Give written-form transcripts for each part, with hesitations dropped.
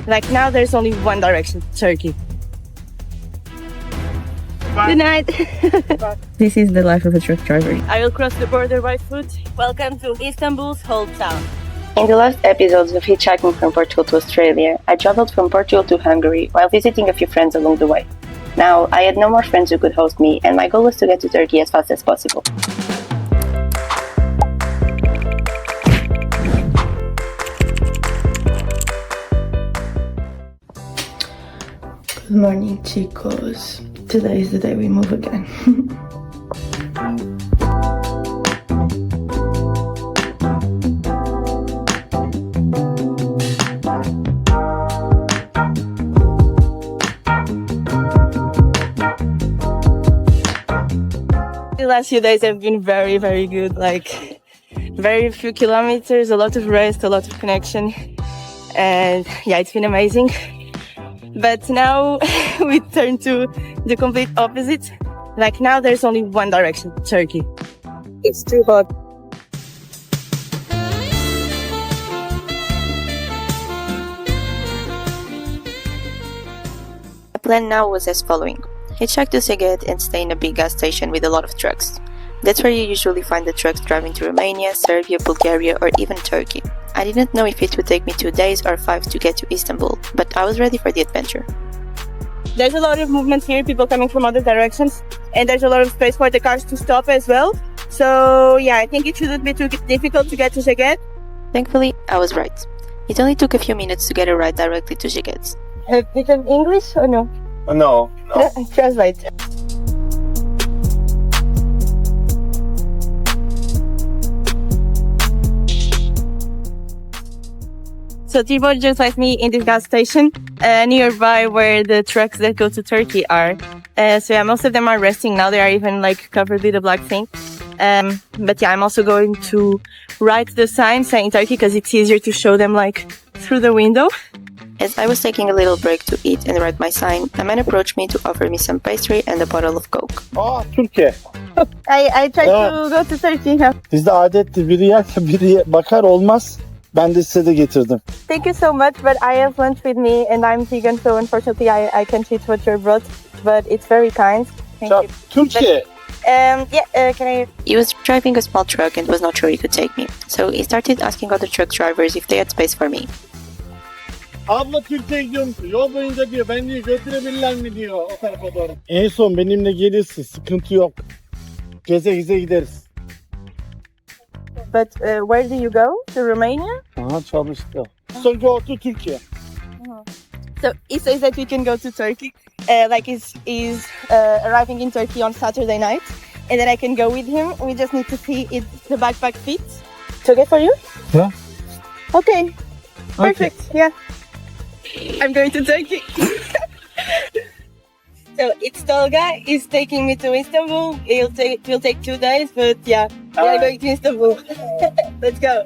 Like now there's only one direction, Turkey. Bye. Good night. This is the life of a truck driver. I will cross the border by foot. Welcome to Istanbul's whole town. In the last episodes of Hitchhiking from Portugal to Australia, I traveled from Portugal to Hungary while visiting a few friends along the way. Now, I had no more friends who could host me, and my goal was to get to Turkey as fast as possible. Good morning, chicos. Today is the day we move again. The last few days have been very, very good. Like, very few kilometers, a lot of rest, a lot of connection. And yeah, it's been amazing. But now we turn to the complete opposite. Like now there's only one direction, Turkey. It's too hot. The plan now was as following. Hitchhike to Szeged and stay in a big gas station with a lot of trucks. That's where you usually find the trucks driving to Romania, Serbia, Bulgaria or even Turkey. I didn't know if it would take me 2 days or 5 to get to Istanbul, but I was ready for the adventure. There's a lot of movement here, people coming from other directions, and there's a lot of space for the cars to stop as well. So yeah, I think it shouldn't be too difficult to get to Szeged. Thankfully, I was right. It only took a few minutes to get a ride directly to Szeged. Have you done English or no? No. Translate. So Tibor just left me in this gas station nearby where the trucks that go to Turkey are. So yeah, most of them are resting now. They are even like covered with a black thing. But yeah, I'm also going to write the sign saying Turkey because it's easier to show them like through the window. As I was taking a little break to eat and write my sign, a man approached me to offer me some pastry and a bottle of Coke. Türkiye. I tried to go to Turkey. Bizde adettir, biri yerken biri bakar, olmaz. Ben de size de getirdim. Thank you so much, but I have lunch with me and I'm vegan, so unfortunately I can't eat what you brought, but it's very kind. Thank you. Türkiye. Can I? He was driving a small truck and was not sure he could take me, so he started asking other truck drivers if they had space for me. Abla Türkiye'ye gidiyorum. Yol boyunca diyor, ben diyor götürebilirler mi diyor o tarafa doğru. En son benimle gelirsin, sıkıntı yok. Geze gideriz. But where do you go? To Romania? Aha, çalıştı. So go to Turkey. So he says that we can go to Turkey. Like he's arriving in Turkey on Saturday night, and then I can go with him. We just need to see if the backpack fits. It's okay for you? Yeah. Okay. Perfect. Okay. Yeah. I'm going to Turkey. So it's Tolga. He's taking me to Istanbul. It'll take 2 days, but yeah, we are going to Istanbul. Let's go.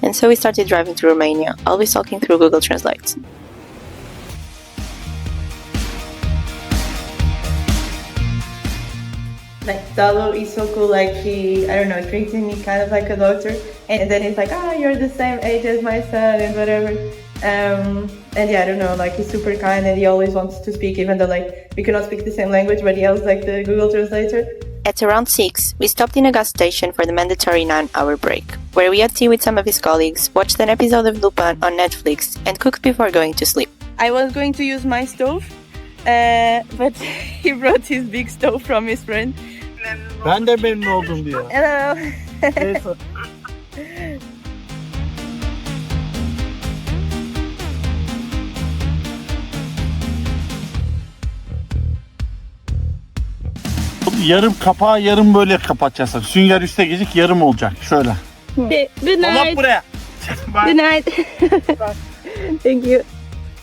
And so we started driving to Romania, always talking through Google Translate. Like Dalo is so cool. Like he, I don't know, treating me kind of like a daughter, and then he's like, you're the same age as my son and whatever. And yeah, I don't know, like he's super kind and he always wants to speak, even though like we cannot speak the same language, but he has like the Google Translator. At around 6, we stopped in a gas station for the mandatory 9-hour break, where we had tea with some of his colleagues, watched an episode of Lupin on Netflix, and cooked before going to sleep. I was going to use my stove, but he brought his big stove from his friend. Ben de memnun oldum diyor. Hello. Yarım kapağı yarım böyle kapatacaksın. Sünger üstte gelecek, yarım olacak. Şöyle. Good night. Buraya. Good night. Thank you.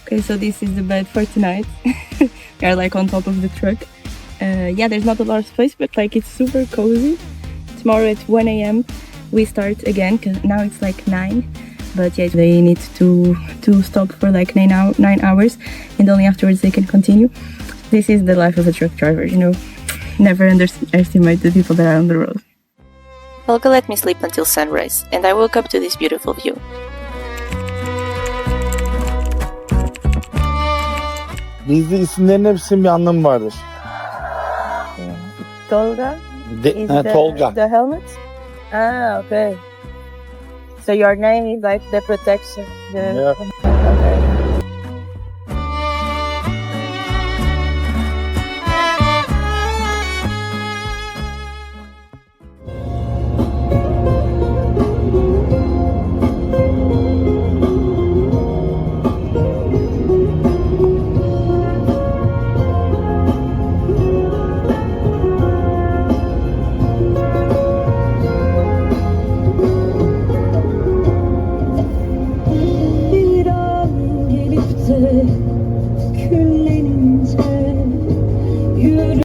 Okay, so this is the bed for tonight. We are like on top of the truck. Yeah, there's not a lot of space, but like it's super cozy. Tomorrow at 1 a.m. we start again, cause now it's like 9. But yeah, they need to stop for like 9 hours, and only afterwards they can continue. This is the life of a truck driver, you know. Never underestimate the people that are on the road. Olga let me sleep until sunrise, and I woke up to this beautiful view. Bizde isimlerin hepsinin bir anlamı vardır. Tolga is Tolga. the helmet? Ah, okay. So your name is like the protection. Yeah. Okay. Bir an gelip de küllenince yürü.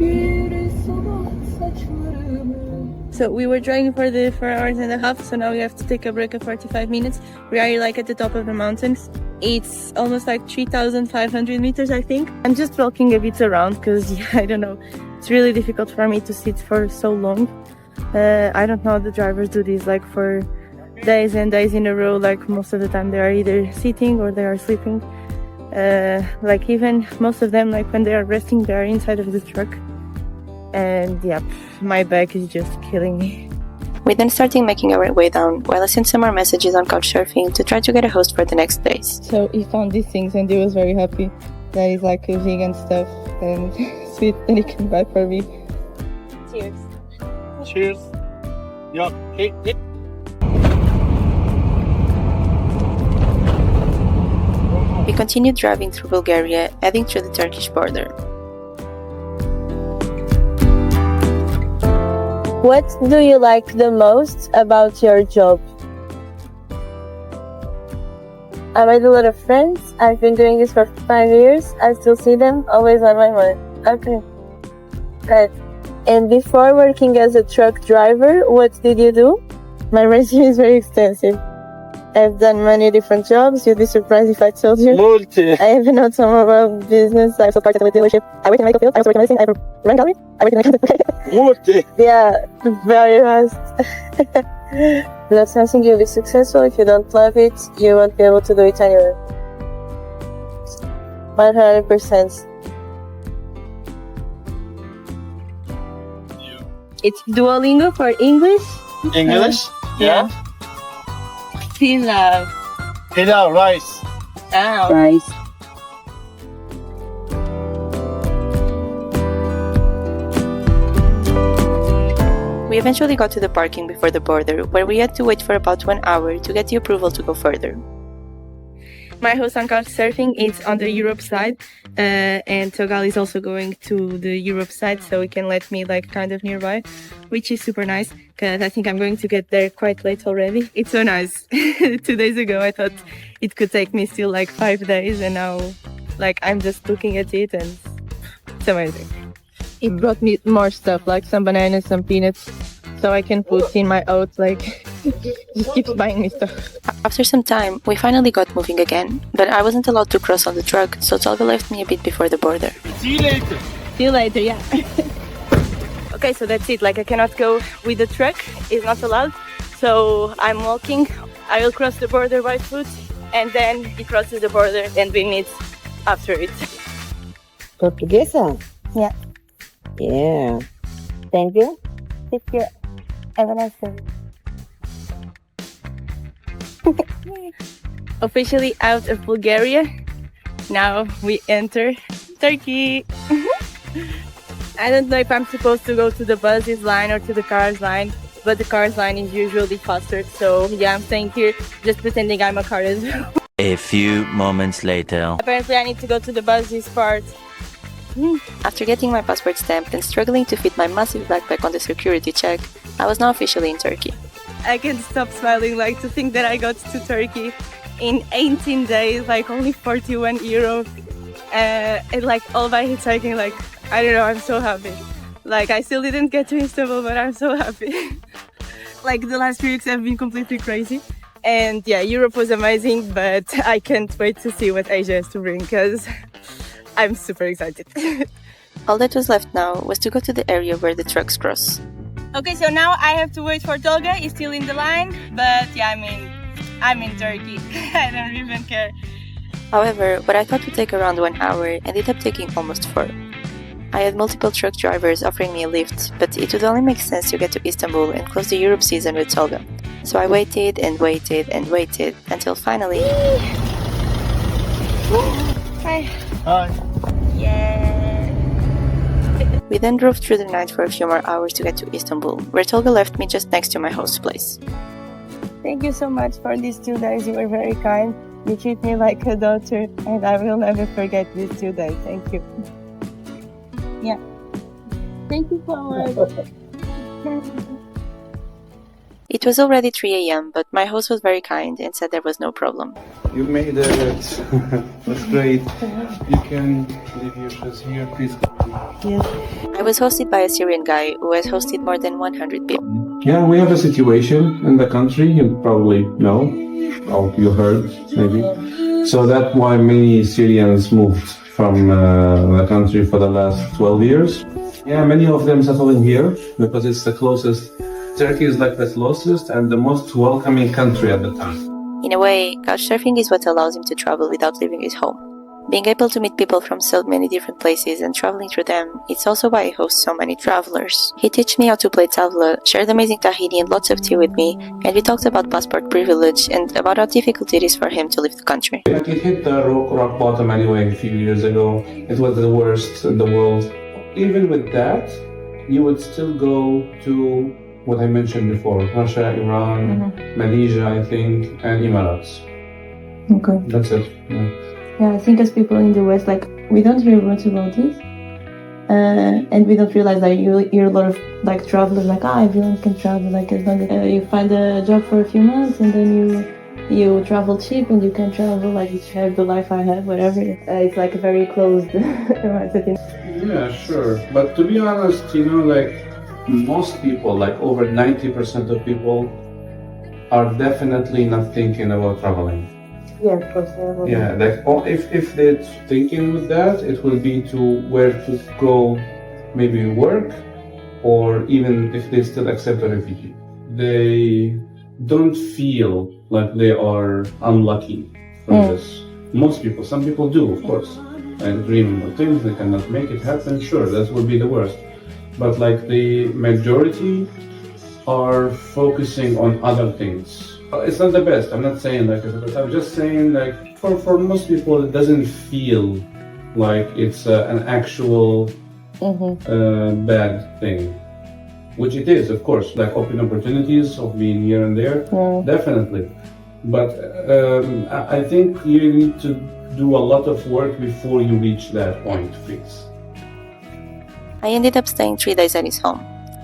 Bir sabah saçlarımı. So we were driving for 4 hours and a half, so now we have to take a break of 45 minutes. We are like at the top of the mountains. It's almost like 3,500 meters, I think. I'm just walking a bit around because I don't know. It's really difficult for me to sit for so long. I don't know how the drivers do this like for days and days in a row. Like most of the time they are either sitting or they are sleeping. Like even most of them, like when they are resting, they are inside of the truck. And yeah, my back is just killing me. We then started making our way down, while I sent some more messages on couchsurfing to try to get a host for the next days. So he found these things and he was very happy that it's like a vegan stuff and sweet that he can buy for me. Cheers. Cheers. Yok. We continued driving through Bulgaria, heading through the Turkish border. What do you like the most about your job? I made a lot of friends. I've been doing this for 5 years. I still see them, always on my mind. Okay. Good. And before working as a truck driver, what did you do? My resume is very extensive. I've done many different jobs. You'd be surprised if I told you. Multi. I have an automobile business. I also part of a dealership. I work in the medical field. I also work in medicine. I have a rent gallery. I work in the Multi. Yeah, very fast. Love something, you'll be successful. If you don't love it, you won't be able to do it anyway. 100%. It's Duolingo for English. English? Yeah. Pilav. Pilav, rice. Ah, rice. We eventually got to the parking before the border, where we had to wait for about 1 hour to get the approval to go further. My host on couchsurfing is on the Europe side, and Togal is also going to the Europe side, so he can let me like kind of nearby, which is super nice because I think I'm going to get there quite late already. It's so nice. 2 days ago I thought it could take me still like 5 days, and now like I'm just looking at it and it's amazing. He brought me more stuff like some bananas, some peanuts, so I can put in my oats. Like just keeps buying me stuff. After some time, we finally got moving again, but I wasn't allowed to cross on the truck, so Tolga left me a bit before the border. See you later. See you later, yeah. Okay, so that's it. Like I cannot go with the truck, it's not allowed. So I'm walking. I will cross the border by foot, and then he crosses the border and we meet after it. Portuguesa? Yeah. Yeah. Thank you. Take care. Have a nice day. Officially out of Bulgaria. Now we enter Turkey. I don't know if I'm supposed to go to the buses line or to the cars line, but the cars line is usually faster. So yeah, I'm staying here just pretending I'm a car as well. A few moments later. Apparently I need to go to the buses part. After getting my passport stamped and struggling to fit my massive backpack on the security check, I was now officially in Turkey. I can't stop smiling, like to think that I got to Turkey in 18 days, like only 41 euro, and like all by hitchhiking. Like I don't know, I'm so happy. Like I still didn't get to Istanbul, but I'm so happy. Like the last 3 weeks have been completely crazy, and yeah, Europe was amazing, but I can't wait to see what Asia has to bring because I'm super excited. All that was left now was to go to the area where the trucks cross. Okay, so now I have to wait for Tolga. He's still in the line, but yeah, I'm in Turkey. I don't even care. However, what I thought would take around 1 hour ended up taking almost 4. I had multiple truck drivers offering me a lift, but it would only make sense to get to Istanbul and close the Europe season with Tolga. So I waited and waited and waited until finally... Hi. Hi. Yeah. We then drove through the night for a few more hours to get to Istanbul, where Tolga left me just next to my host's place. Thank you so much for these 2 days. You were very kind. You treat me like a daughter, and I will never forget these 2 days. Thank you. Yeah. Thank you so much. It was already 3 a.m., but my host was very kind and said there was no problem. You made it. That's great. You can leave your shoes here, please. I was hosted by a Syrian guy who has hosted more than 100 people. Yeah, we have a situation in the country, you probably know, or you heard, maybe. So that's why many Syrians moved from the country for the last 12 years. Yeah, many of them settling here because it's the closest. Turkey is like the closest and the most welcoming country at the time. In a way, couchsurfing is what allows him to travel without leaving his home. Being able to meet people from so many different places and traveling through them, it's also why I host so many travelers. He taught me how to play tavla, shared amazing tahini and lots of tea with me, and we talked about passport privilege and about how difficult it is for him to leave the country. Like it hit the rock bottom anyway a few years ago. It was the worst in the world. Even with that, you would still go to what I mentioned before, Russia, Iran, Malaysia, I think, and Emirates. Okay. That's it. Yeah. Yeah, I think as people in the West, like, we don't hear much about this. And we don't realize that you hear a lot of, like, travelers, like, everyone can travel, like, as long as you find a job for a few months and then you travel cheap and you can travel, like, you have the life I have, whatever. It's, like, a very closed mindset. Yeah, sure. But to be honest, like, most people, like over 90% of people, are definitely not thinking about traveling. Yeah, of course. Yeah, like if they're thinking with that, it will be to where to go, maybe work, or even if they still accept a refugee. They don't feel like they are unlucky for this. Most people, some people do, of course, and dream about things, they cannot make it happen, sure, that would be the worst. But like the majority are focusing on other things. It's not the best, I'm not saying like it, but I'm just saying like for most people it doesn't feel like it's an actual bad thing. Which it is, of course, like open opportunities of being here and there, definitely. But I think you need to do a lot of work before you reach that point, please. I ended up staying 3 days at his home.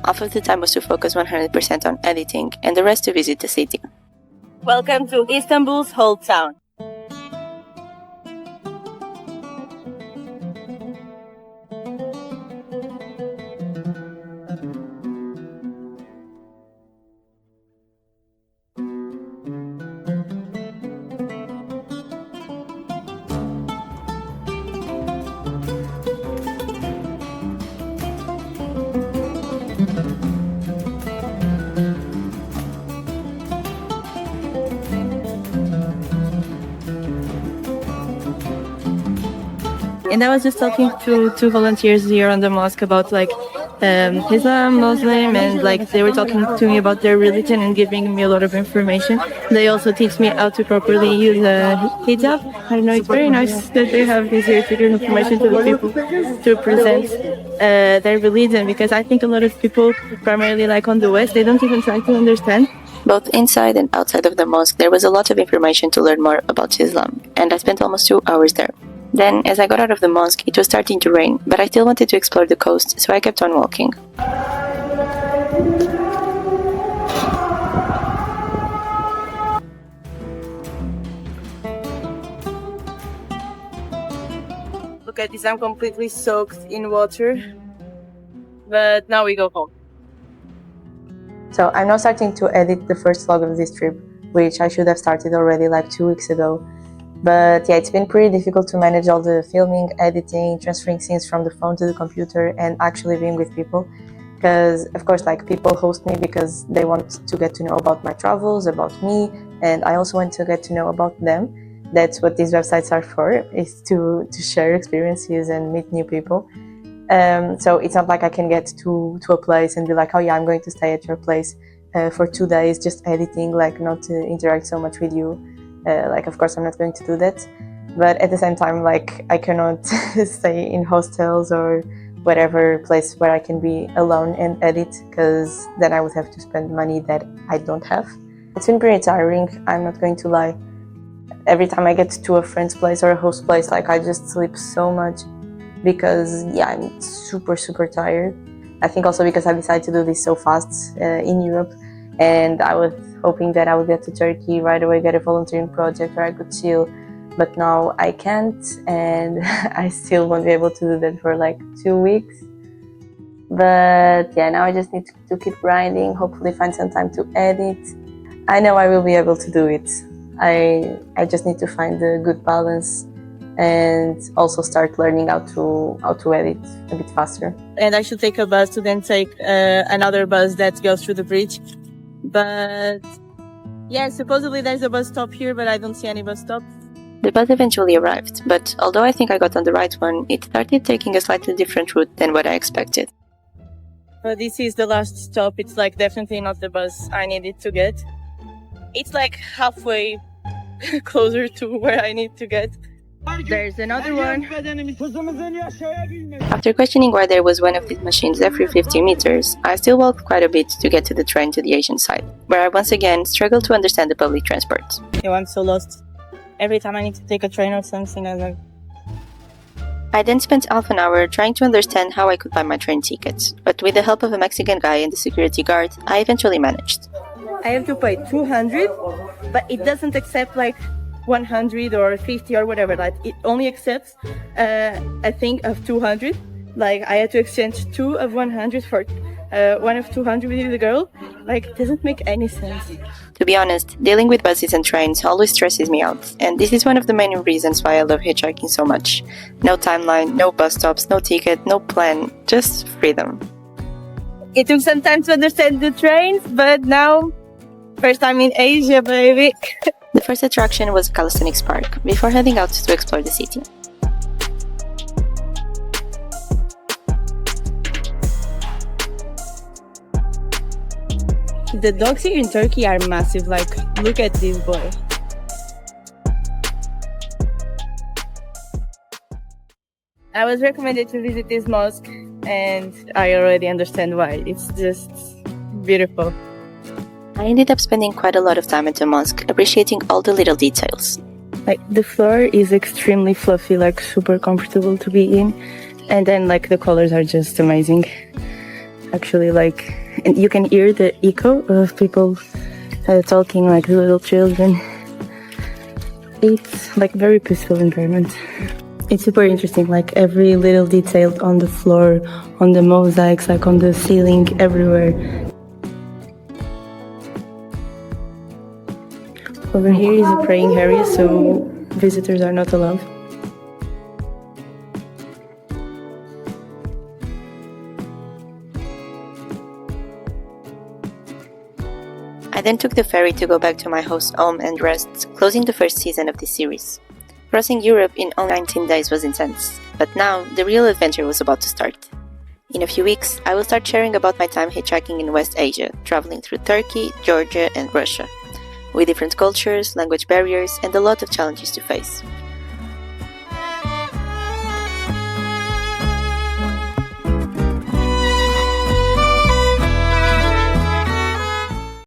Half of the time was to focus 100% on editing and the rest to visit the city. Welcome to Istanbul's whole town. And I was just talking to two volunteers here on the mosque about like Islam, Muslim, and like they were talking to me about their religion and giving me a lot of information. They also teach me how to properly use a hijab. I don't know, it's very nice that they have this here to give information to the people to present their religion, because I think a lot of people, primarily like on the West, they don't even try to understand. Both inside and outside of the mosque, there was a lot of information to learn more about Islam, and I spent almost 2 hours there. Then, as I got out of the mosque, it was starting to rain, but I still wanted to explore the coast, so I kept on walking. Look at this, I'm completely soaked in water. But now we go home. So I'm now starting to edit the first vlog of this trip, which I should have started already like 2 weeks ago. But yeah, it's been pretty difficult to manage all the filming, editing, transferring scenes from the phone to the computer, and actually being with people. Because of course, like, people host me because they want to get to know about my travels, about me, and I also want to get to know about them. That's what these websites are for, is to share experiences and meet new people. So it's not like I can get to a place and be like, oh yeah, I'm going to stay at your place for 2 days just editing, like, not to interact so much with you. Like, of course I'm not going to do that, but at the same time, like, I cannot stay in hostels or whatever place where I can be alone and edit, because then I would have to spend money that I don't have. It's been pretty tiring, I'm not going to lie. Every time I get to a friend's place or a host place, like, I just sleep so much because, yeah, I'm super tired. I think also because I decided to do this so fast in Europe, and I was hoping that I would get to Turkey right away, get a volunteering project where I could chill, but now I can't, and I still won't be able to do that for like 2 weeks. But yeah, now I just need to keep grinding, hopefully find some time to edit. I know I will be able to do it. I just need to find a good balance and also start learning how to edit a bit faster. And I should take a bus to then take another bus that goes through the bridge. But yeah, supposedly there's a bus stop here, but I don't see any bus stop. The bus eventually arrived, but although I think I got on the right one, it started taking a slightly different route than what I expected. But this is the last stop. It's like definitely not the bus I needed to get. It's like halfway closer to where I need to get. There's another one. After questioning why there was one of these machines every 50 meters, I still walked quite a bit to get to the train to the Asian side, where I once again struggled to understand the public transport. Yo, I'm so lost. Every time I need to take a train or something, I'm like... I then spent half an hour trying to understand how I could buy my train ticket, but with the help of a Mexican guy and the security guard, I eventually managed. I have to pay 200, but it doesn't accept like 100 or 50 or whatever. Like, it only accepts a thing of 200. Like, I had to exchange 2 of 100 for 1 of 200 with the girl. Like, it doesn't make any sense. To be honest, dealing with buses and trains always stresses me out, and this is one of the main reasons why I love hitchhiking so much. No timeline, no bus stops, no ticket, no plan, just freedom. It took some time to understand the trains, but now, first time in Asia, baby. The first attraction was a calisthenics park, before heading out to explore the city. The dogs here in Turkey are massive, like, look at this boy. I was recommended to visit this mosque, and I already understand why. It's just beautiful. I ended up spending quite a lot of time at the mosque, appreciating all the little details. Like, the floor is extremely fluffy, like, super comfortable to be in. And then, like, the colors are just amazing. Actually, like, and you can hear the echo of people talking, like the little children. It's like very peaceful environment. It's super interesting, like every little detail on the floor, on the mosaics, like on the ceiling, everywhere. Over here is a praying area, so visitors are not allowed. I then took the ferry to go back to my host home and rest, closing the first season of this series. Crossing Europe in only 19 days was intense, but now the real adventure was about to start. In a few weeks, I will start sharing about my time hitchhiking in West Asia, traveling through Turkey, Georgia and Russia, with different cultures, language barriers and a lot of challenges to face.